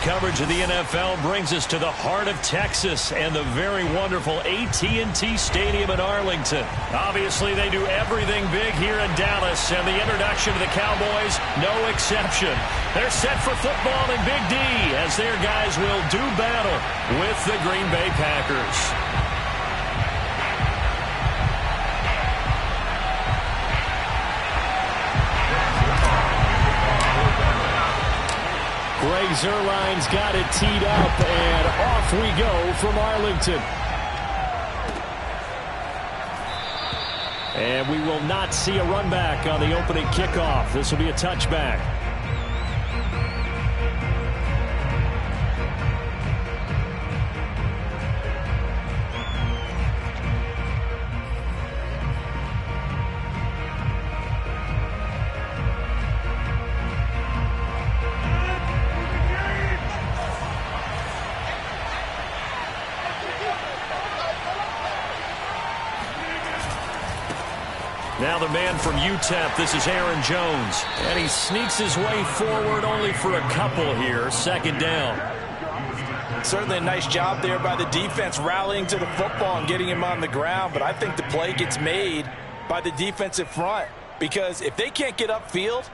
coverage of the NFL brings us to the heart of Texas and the very wonderful AT&T Stadium in Arlington. Obviously, they do everything big here in Dallas, and the introduction to the Cowboys, no exception. They're set for football in Big D as their guys will do battle with the Green Bay Packers. Greg Zuerlein's got it teed up, and off we go from Arlington. And we will not see a run back on the opening kickoff. This will be a touchback. Now the man from UTEP, this is Aaron Jones. And he sneaks his way forward only for a couple here. Second down. Certainly a nice job there by the defense rallying to the football and getting him on the ground. But I think the play gets made by the defensive front. Because if they can't get upfield,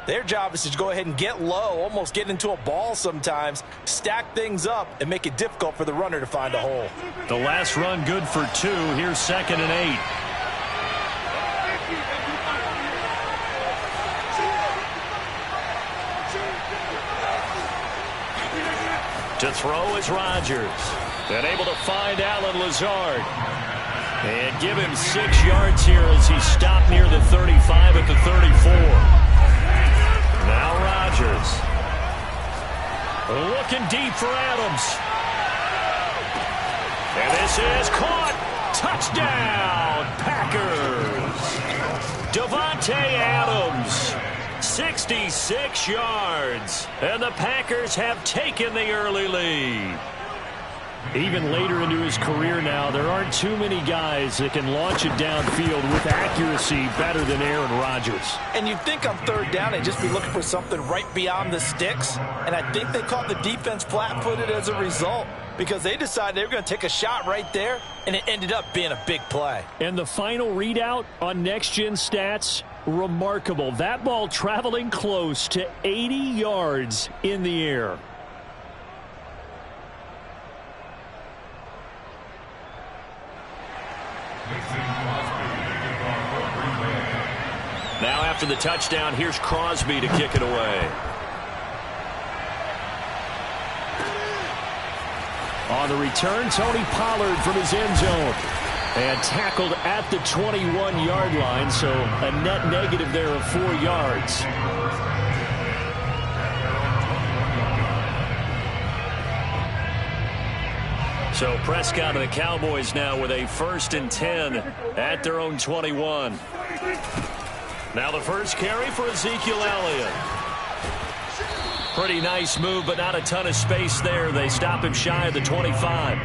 their job is to go ahead and get low, almost get into a ball sometimes, stack things up, and make it difficult for the runner to find a hole. The last run good for 2. Here's 2nd and 8. To throw is Rodgers. And able to find Allen Lazard. And give him 6 yards here as he stopped near the 35 at the 34. Now Rodgers. Looking deep for Adams. And this is caught. Touchdown, Packers. Davante Adams. 66 yards. And the Packers have taken the early lead. Even later into his career now, there aren't too many guys that can launch it downfield with accuracy better than Aaron Rodgers. And you'd think on 3rd down they'd just be looking for something right beyond the sticks. And I think they caught the defense flat-footed as a result because they decided they were going to take a shot right there, and it ended up being a big play. And the final readout on next-gen stats, remarkable. That ball traveling close to 80 yards in the air. Now after the touchdown, here's Crosby to kick it away. On the return, Tony Pollard from his end zone. And tackled at the 21-yard line, so a net negative there of 4 yards. So Prescott and the Cowboys now with a 1st and 10 at their own 21. Now the first carry for Ezekiel Elliott. Pretty nice move, but not a ton of space there. They stop him shy of the 25.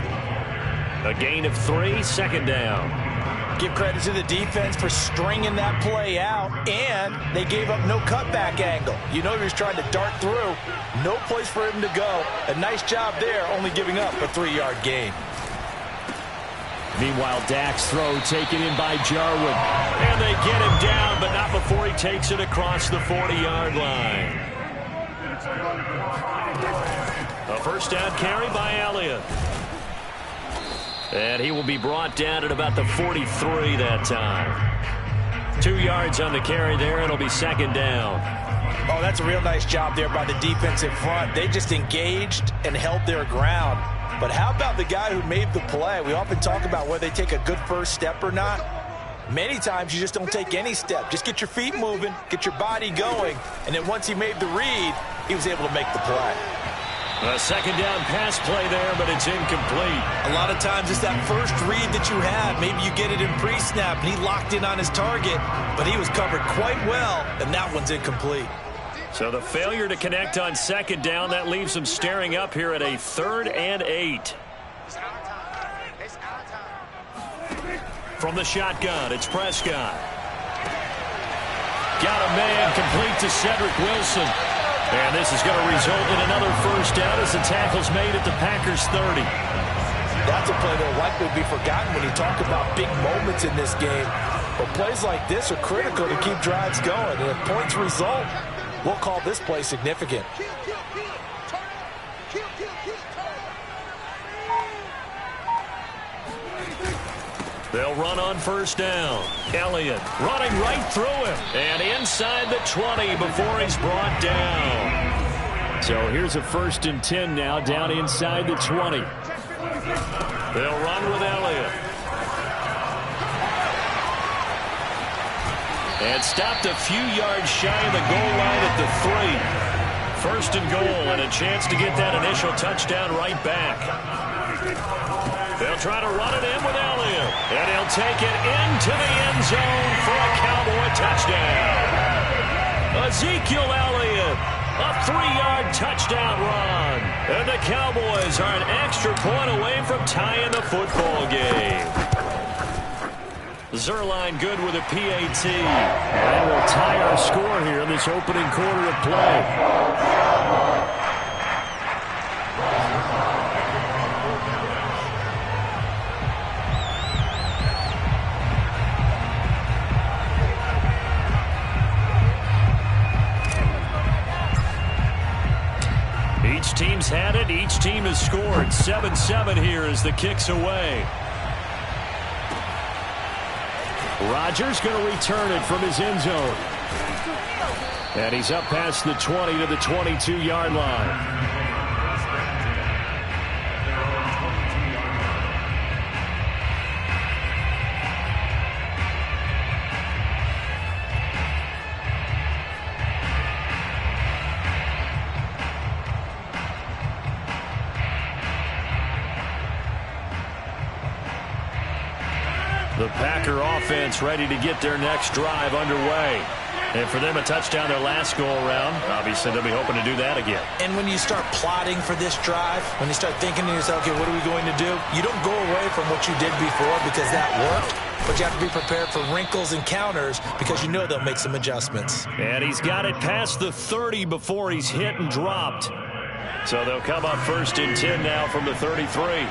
A gain of 3, 2nd down. Give credit to the defense for stringing that play out, and they gave up no cutback angle. You know he was trying to dart through. No place for him to go. A nice job there, only giving up a 3-yard gain. Meanwhile, Dak's throw taken in by Jarwin. And they get him down, but not before he takes it across the 40-yard line. A first down carry by Elliott. And he will be brought down at about the 43 that time. 2 yards on the carry there, and it'll be 2nd down. Oh, that's a real nice job there by the defensive front. They just engaged and held their ground. But how about the guy who made the play? We often talk about whether they take a good first step or not. Many times you just don't take any step. Just get your feet moving, get your body going, and then once he made the read, he was able to make the play. A 2nd down pass play there, but it's incomplete. A lot of times it's that first read that you have. Maybe you get it in pre-snap, and he locked in on his target, but he was covered quite well, and that one's incomplete. So the failure to connect on 2nd down, that leaves them staring up here at a 3rd and 8. From the shotgun, it's Prescott. Got a man complete to Cedric Wilson. And this is going to result in another first down as the tackle's made at the Packers' 30. That's a play that will likely be forgotten when you talk about big moments in this game. But plays like this are critical to keep drives going. And if points result, we'll call this play significant. They'll run on first down. Elliott running right through him. And inside the 20 before he's brought down. So here's a 1st and 10 now, down inside the 20. They'll run with Elliott. And stopped a few yards shy of the goal line at the 3. 1st and goal and a chance to get that initial touchdown right back. They'll try to run it in with Elliott. And he'll take it into the end zone for a Cowboy touchdown. Ezekiel Elliott, a 3-yard touchdown run. And the Cowboys are an extra point away from tying the football game. Zerline good with a PAT. And we'll tie our score here in this opening quarter of play. Each team's had it. Each team has scored. 7-7 here as the kick's away. Rodgers going to return it from his end zone. And he's up past the 20 to the 22-yard line. The Packer offense ready to get their next drive underway. And for them, a touchdown their last go-around. Obviously, they'll be hoping to do that again. And when you start plotting for this drive, when you start thinking to yourself, okay, what are we going to do? You don't go away from what you did before because that worked. But you have to be prepared for wrinkles and counters because you know they'll make some adjustments. And he's got it past the 30 before he's hit and dropped. So they'll come up 1st and 10 now from the 33.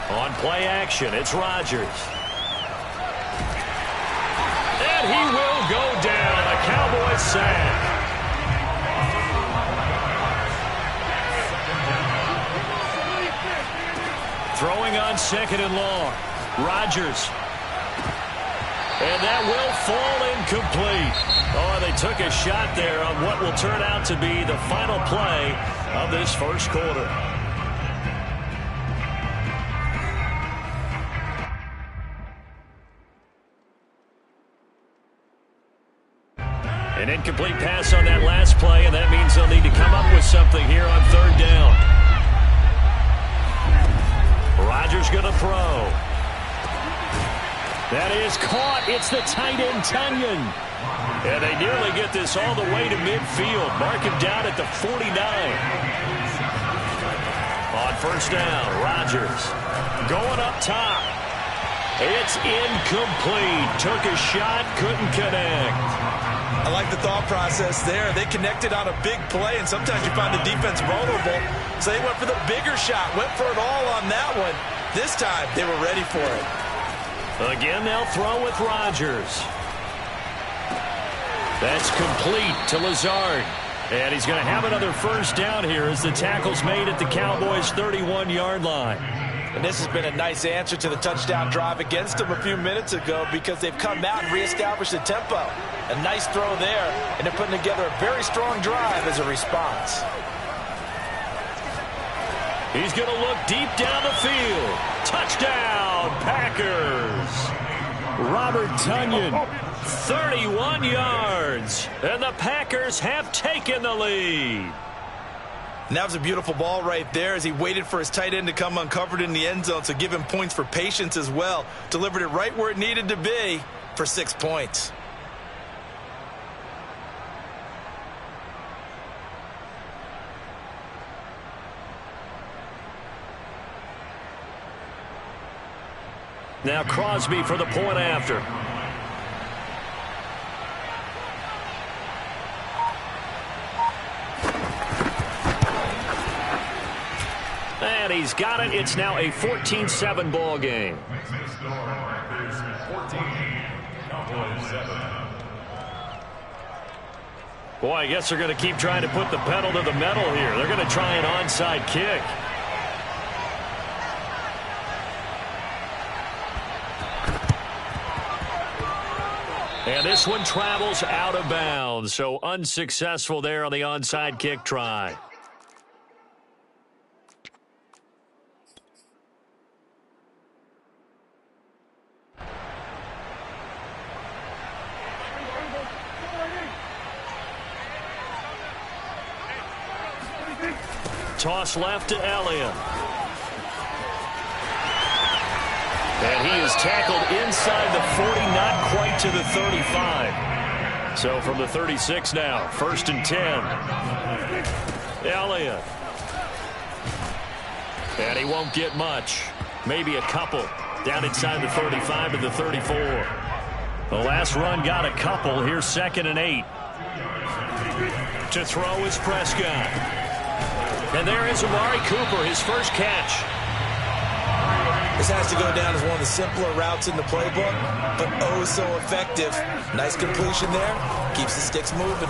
On play action, it's Rodgers. And he will go down. A Cowboys sack. Throwing on 2nd and long. Rodgers. And that will fall incomplete. Oh, they took a shot there on what will turn out to be the final play of this first quarter. An incomplete pass on that last play, and that means they'll need to come up with something here on 3rd down. Rodgers going to throw. That is caught. It's the tight end, Tunyon. And they nearly get this all the way to midfield. Mark him down at the 49. On 1st down, Rodgers going up top. It's incomplete. Took a shot, couldn't connect. I like the thought process there. They connected on a big play, and sometimes you find the defense vulnerable. So they went for the bigger shot, went for it all on that one. This time, they were ready for it. Again, they'll throw with Rodgers. That's complete to Lazard. And he's going to have another 1st down here as the tackle's made at the Cowboys' 31-yard line. And this has been a nice answer to the touchdown drive against them a few minutes ago because they've come out and reestablished the tempo. A nice throw there, and they're putting together a very strong drive as a response. He's going to look deep down the field. Touchdown, Packers. Robert Tunyon. 31 yards, and the Packers have taken the lead. And that was a beautiful ball right there as he waited for his tight end to come uncovered in the end zone, so give him points for patience as well. Delivered it right where it needed to be for 6 points. Now Crosby for the point after. he's got it. It's now a 14-7 ball game. Boy, I guess they're going to keep trying to put the pedal to the metal here. They're going to try an onside kick. And this one travels out of bounds, so unsuccessful there on the onside kick try. Toss left to Elliott. And he is tackled inside the 40, not quite to the 35. So from the 36 now, 1st and 10. Elliott. And he won't get much. Maybe a couple. Down inside the 35 to the 34. The last run got a couple. Here's 2nd and 8. To throw is Prescott. And there is Amari Cooper, his first catch. This has to go down as one of the simpler routes in the playbook, but oh so effective. Nice completion there. Keeps the sticks moving.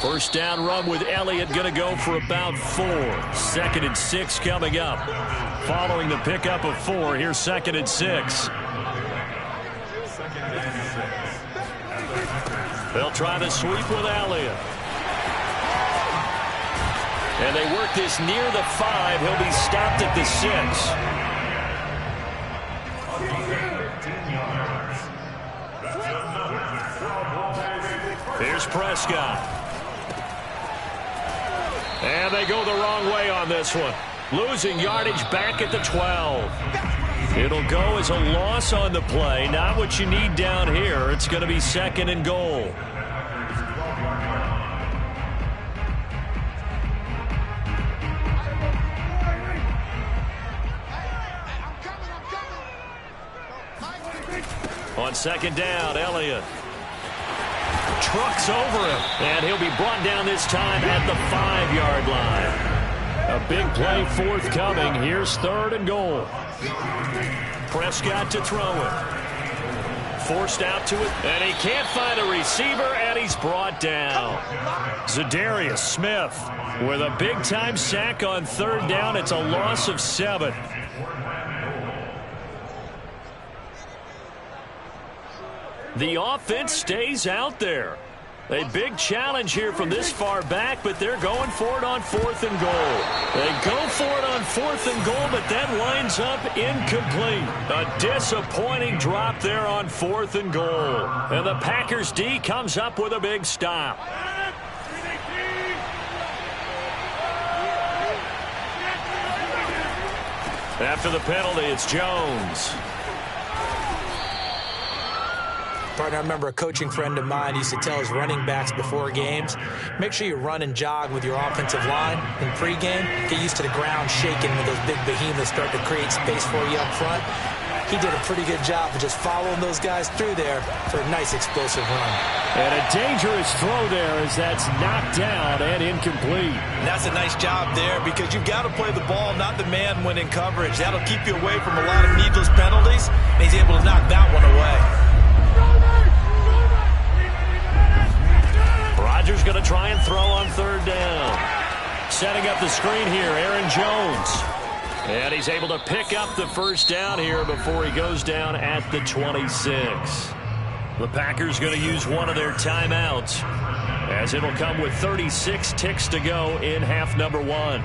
First down run with Elliott going to go for about 4. 2nd and 6 coming up. Following the pickup of 4, here's 2nd and 6. They'll try the sweep with Elliott. And they work this near the 5. He'll be stopped at the 6. Here's Prescott. And they go the wrong way on this one. Losing yardage back at the 12. It'll go as a loss on the play. Not what you need down here. It's going to be 2nd and goal. On 2nd down, Elliott trucks over him, and he'll be brought down this time at the 5-yard line. A big play forthcoming. Here's 3rd and goal. Prescott to throw it. Forced out to it, and he can't find a receiver, and he's brought down. Zadarius Smith with a big-time sack on 3rd down. It's a loss of 7. The offense stays out there. A big challenge here from this far back, but they're going for it on 4th and goal. They go for it on 4th and goal, but that winds up incomplete. A disappointing drop there on 4th and goal. And the Packers D comes up with a big stop. After the penalty, it's Jones. Partner, I remember a coaching friend of mine used to tell his running backs before games, make sure you run and jog with your offensive line in pregame. Get used to the ground shaking when those big behemoths start to create space for you up front. He did a pretty good job of just following those guys through there for a nice explosive run. And a dangerous throw there as that's knocked down and incomplete. And that's a nice job there because you've got to play the ball, not the man when in coverage. That'll keep you away from a lot of needless penalties, and he's able to knock that one away. Rodgers going to try and throw on 3rd down. Setting up the screen here, Aaron Jones. And he's able to pick up the 1st down here before he goes down at the 26. The Packers going to use one of their timeouts as it'll come with 36 ticks to go in half number 1.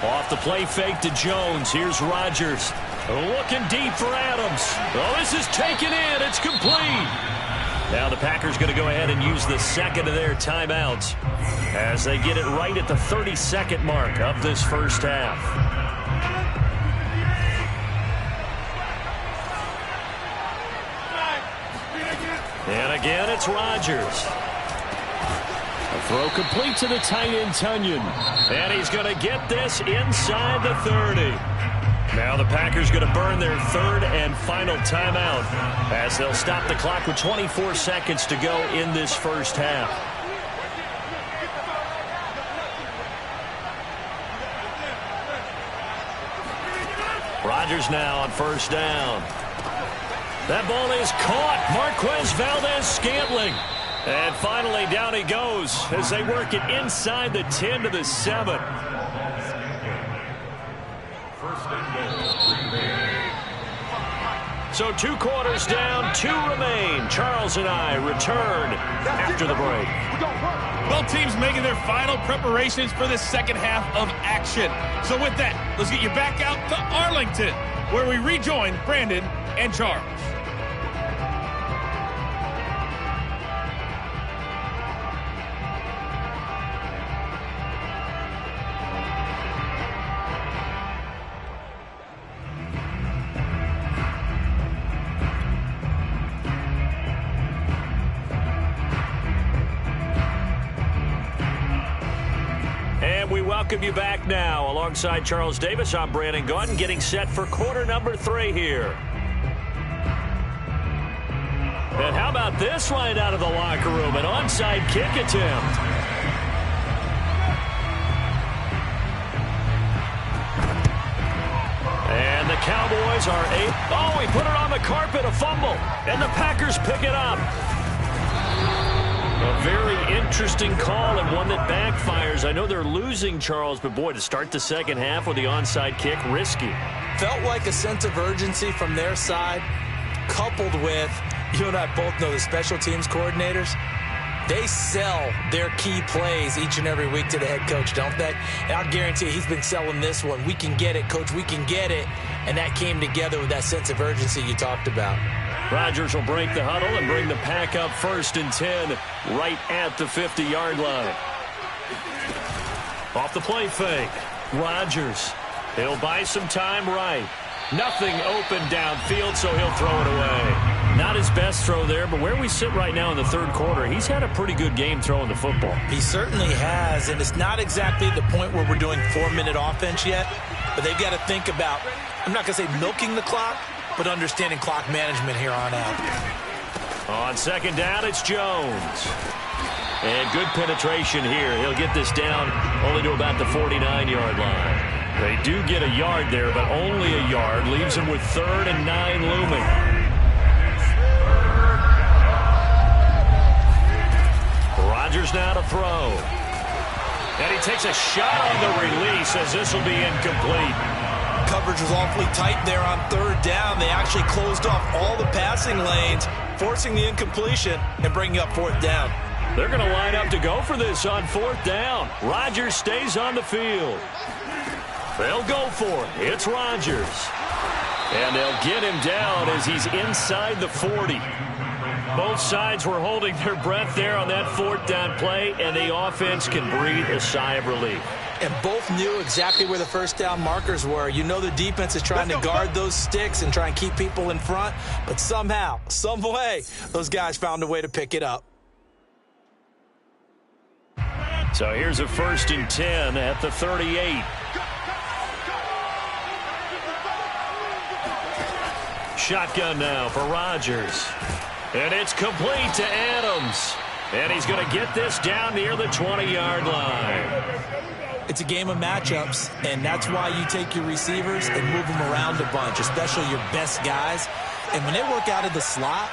Off the play fake to Jones. Here's Rodgers. Looking deep for Adams. Oh, this is taken in. It's complete. Now the Packers going to go ahead and use the 2nd of their timeouts as they get it right at the 32nd mark of this first half. And again, it's Rodgers. A throw complete to the tight end, Tunyon. And he's going to get this inside the 30. Now the Packers going to burn their third and final timeout as they'll stop the clock with 24 seconds to go in this first half. Rodgers now on first down. That ball is caught. Marquez Valdez-Scantling. And finally down he goes as they work it inside the 10 to the 7. So 2 quarters down, 2 remain. Charles and I return after the break. Both teams making their final preparations for the second half of action. So with that, let's get you back out to Arlington, where we rejoin Brandon and Charles. Welcome you back now. Alongside Charles Davis, I'm Brandon Gaudin, getting set for quarter number 3 here. And how about this line out of the locker room? An onside kick attempt. And the Cowboys are he put it on the carpet, a fumble. And the Packers pick it up. A very interesting call and one that backfires. I know they're losing, Charles, but boy, to start the second half with the onside kick, risky. Felt like a sense of urgency from their side, coupled with, you and I both know the special teams coordinators, they sell their key plays each and every week to the head coach, don't they? And I'll guarantee you, he's been selling this one. We can get it, coach, we can get it. And that came together with that sense of urgency you talked about. Rodgers will break the huddle and bring the Pack up 1st and 10 right at the 50-yard line. Off the play fake. Rodgers. He'll buy some time right. Nothing open downfield, so he'll throw it away. Not his best throw there, but where we sit right now in the third quarter, he's had a pretty good game throwing the football. He certainly has, and it's not exactly the point where we're doing 4-minute offense yet, but they've got to think about, I'm not going to say milking the clock, but understanding clock management here on out. On second down, it's Jones. And good penetration here. He'll get this down only to about the 49-yard line. They do get a yard there, but only a yard. Leaves him with 3rd and 9 looming. Rodgers now to throw. And he takes a shot on the release as this will be incomplete. Coverage was awfully tight there on 3rd down. They actually closed off all the passing lanes, forcing the incompletion and bringing up 4th down. They're going to line up to go for this on 4th down. Rodgers stays on the field. They'll go for it. It's Rodgers. And they'll get him down as he's inside the 40. Both sides were holding their breath there on that 4th down play, and the offense can breathe a sigh of relief. And both knew exactly where the 1st down markers were. You know the defense is trying to guard those sticks and try and keep people in front, but somehow, some way, those guys found a way to pick it up. So here's a 1st and 10 at the 38. Shotgun now for Rodgers. And it's complete to Adams. And he's going to get this down near the 20-yard line. It's a game of matchups, and that's why you take your receivers and move them around a bunch, especially your best guys. And when they work out of the slot,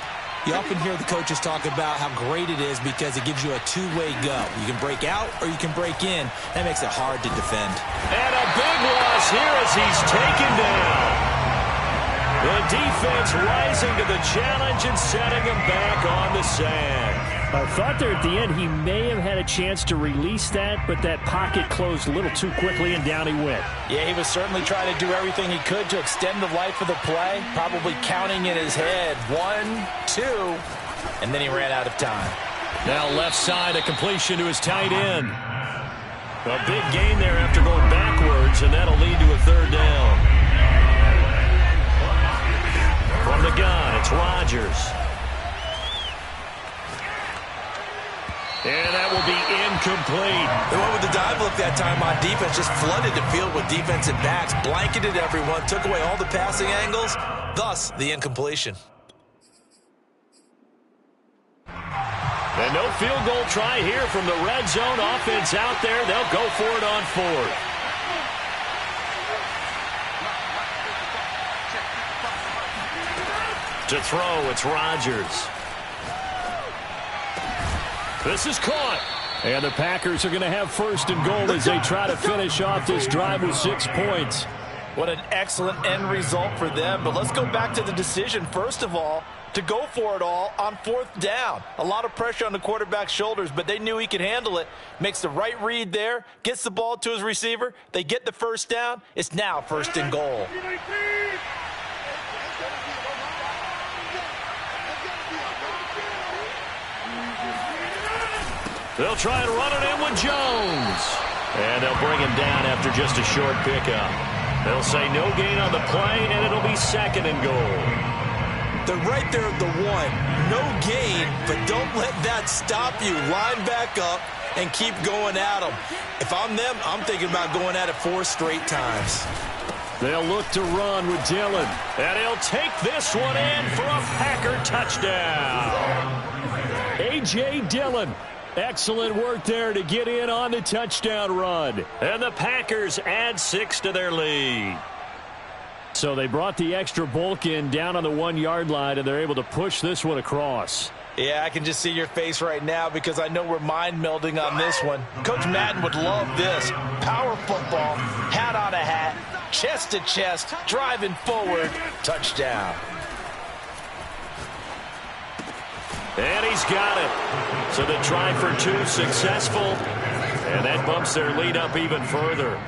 you often hear the coaches talk about how great it is because it gives you a two-way go. You can break out or you can break in. That makes it hard to defend. And a big loss here as he's taken down. The defense rising to the challenge and setting him back on the sack. I thought there at the end he may have had a chance to release that, but that pocket closed a little too quickly and down he went. Yeah, he was certainly trying to do everything he could to extend the life of the play, probably counting in his head 1, 2, and then he ran out of time. Now left side, a completion to his tight end. A big gain there after going backwards, and that'll lead to a 3rd down. From the gun, it's Rodgers. And that will be incomplete. They went with the dive look that time on defense, just flooded the field with defensive backs, blanketed everyone, took away all the passing angles, thus the incompletion. And no field goal try here from the red zone. Offense out there. They'll go for it on fourth. To throw, it's Rodgers. This is caught. And the Packers are going to have first and goal as they try to finish off this drive with 6 points. What an excellent end result for them. But let's go back to the decision, first of all, to go for it all on 4th down. A lot of pressure on the quarterback's shoulders, but they knew he could handle it. Makes the right read there, gets the ball to his receiver. They get the first down. It's now first and goal. They'll try and run it in with Jones. And they'll bring him down after just a short pickup. They'll say no gain on the play, and it'll be second and goal. They're right there at the 1. No gain, but don't let that stop you. Line back up and keep going at them. If I'm them, I'm thinking about going at it 4 straight times. They'll look to run with Dillon. And he'll take this one in for a Packer touchdown. A.J. Dillon. Excellent work there to get in on the touchdown run. And the Packers add 6 to their lead. So they brought the extra bulk in down on the 1-yard line, and they're able to push this one across. Yeah, I can just see your face right now because I know we're mind melding on this one. Coach Madden would love this. Power football, hat on a hat, chest to chest, driving forward, touchdown. And he's got it. So the try for 2 successful. And that bumps their lead up even further.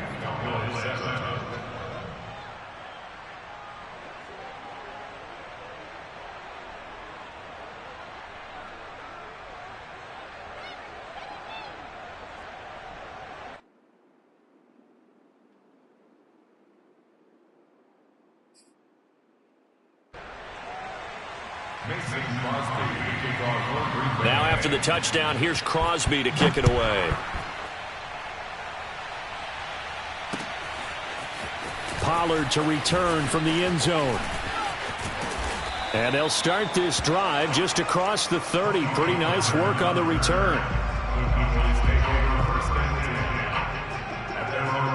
Now after the touchdown, here's Crosby to kick it away. Pollard to return from the end zone. And they'll start this drive just across the 30. Pretty nice work on the return.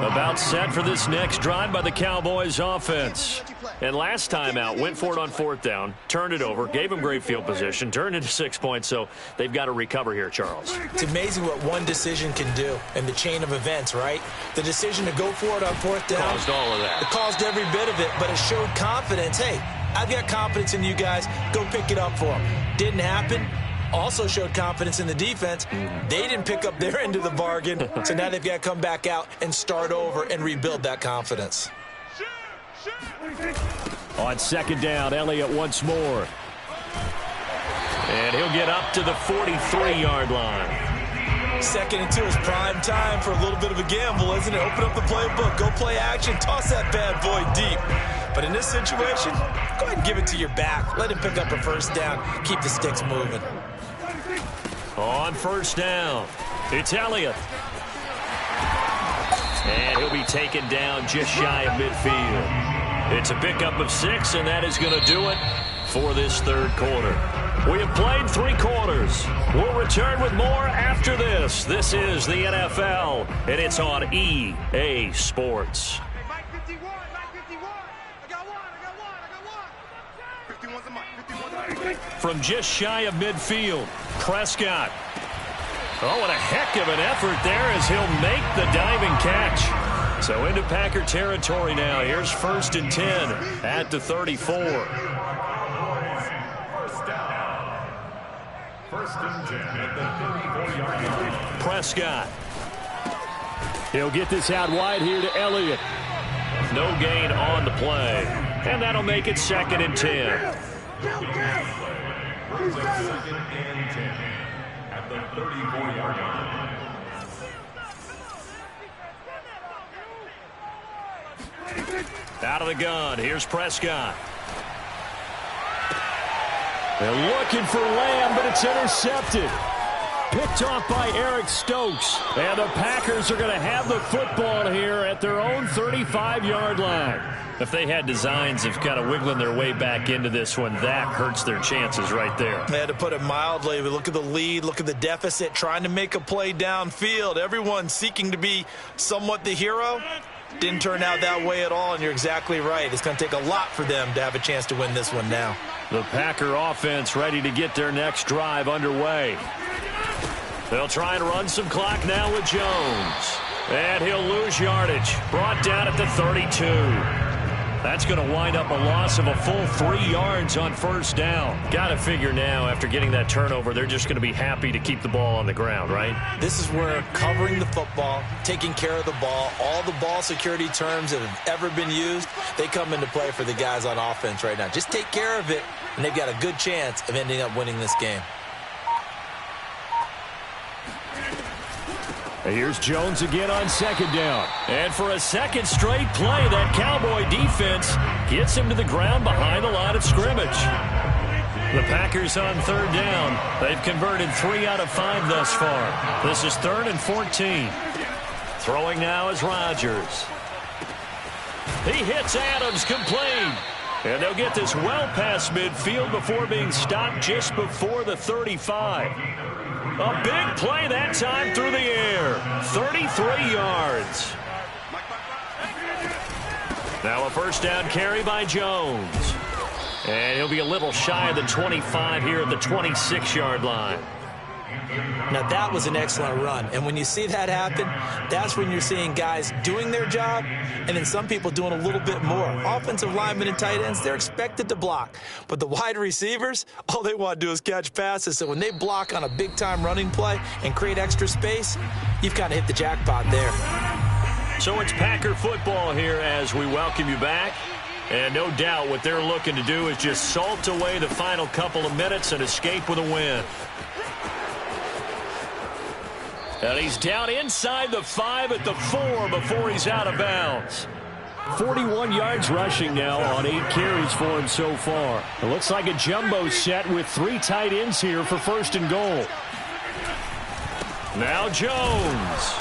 About set for this next drive by the Cowboys offense. And last time out, went for it on 4th down, turned it over, gave them great field position, turned into 6 points, so they've got to recover here, Charles. It's amazing what one decision can do in the chain of events, right? The decision to go for it on 4th down. Caused all of that. It caused every bit of it, but it showed confidence. Hey, I've got confidence in you guys. Go pick it up for them. Didn't happen. Also showed confidence in the defense. They didn't pick up their end of the bargain, so now they've got to come back out and start over and rebuild that confidence. On 2nd down, Elliott once more. And he'll get up to the 43-yard line. 2nd and 2 is prime time for a little bit of a gamble, isn't it? Open up the playbook, go play action, toss that bad boy deep. But in this situation, go ahead and give it to your back. Let him pick up a first down. Keep the sticks moving. On 1st down, it's Elliott. And he'll be taken down just shy of midfield. It's a pickup of 6, and that is going to do it for this 3rd quarter. We have played 3 quarters. We'll return with more after this. This is the NFL, and it's on EA Sports. Mike 51, Mike 51. I got one. 51's the Mike. From just shy of midfield, Prescott. Oh, what a heck of an effort there as he'll make the diving catch. So into Packer territory now. Here's 1st and 10 at the 34. First and 10 at the 34-yard line. Prescott. He'll get this out wide here to Elliott. No gain on the play. And that'll make it 2nd and 10. Second and 10 at the 34-yard line. Out of the gun, here's Prescott. They're looking for Lamb, but it's intercepted. Picked off by Eric Stokes. And the Packers are going to have the football here at their own 35-yard line. If they had designs of kind of wiggling their way back into this one, that hurts their chances right there. They had to put it mildly. But look at the lead. Look at the deficit. Trying to make a play downfield. Everyone seeking to be somewhat the hero. Didn't turn out that way at all, and you're exactly right. It's going to take a lot for them to have a chance to win this one now. The Packer offense ready to get their next drive underway. They'll try and run some clock now with Jones. And he'll lose yardage. Brought down at the 32. That's going to wind up a loss of a full 3 yards on first down. Got to figure now, after getting that turnover, they're just going to be happy to keep the ball on the ground, right? This is where covering the football, taking care of the ball, all the ball security terms that have ever been used, they come into play for the guys on offense right now. Just take care of it, and they've got a good chance of ending up winning this game. Here's Jones again on second down. And for a second straight play, that Cowboy defense gets him to the ground behind the line of scrimmage. The Packers on third down. They've converted 3 out of 5 thus far. This is 3rd and 14. Throwing now is Rodgers. He hits Adams complete. And they'll get this well past midfield before being stopped just before the 35. A big play that time through the air. 33 yards. Now a first down carry by Jones. And he'll be a little shy of the 25 here at the 26-yard line. Now, that was an excellent run. And when you see that happen, that's when you're seeing guys doing their job and then some people doing a little bit more. Offensive linemen and tight ends, they're expected to block. But the wide receivers, all they want to do is catch passes. So when they block on a big-time running play and create extra space, you've kind of hit the jackpot there. So it's Packer football here as we welcome you back. And no doubt what they're looking to do is just salt away the final couple of minutes and escape with a win. And he's down inside the 5 at the 4 before he's out of bounds. 41 yards rushing now on 8 carries for him so far. It looks like a jumbo set with 3 tight ends here for 1st and goal. Now Jones.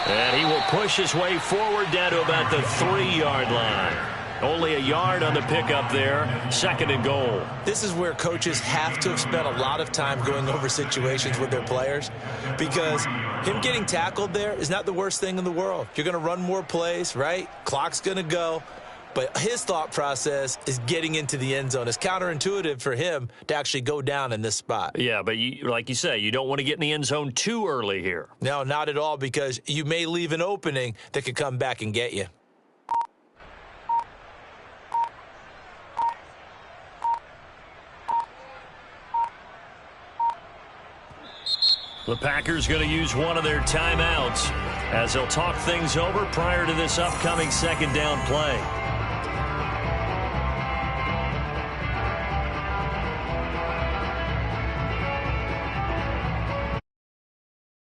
And he will push his way forward down to about the 3-yard line. Only a yard on the pickup there. 2nd and goal. This is where coaches have to have spent a lot of time going over situations with their players, because him getting tackled there is not the worst thing in the world. You're going to run more plays, right? Clock's going to go. But his thought process is getting into the end zone. It's counterintuitive for him to actually go down in this spot. Yeah, but like you say, you don't want to get in the end zone too early here. No, not at all, because you may leave an opening that could come back and get you. The Packers going to use one of their timeouts as they'll talk things over prior to this upcoming 2nd down play.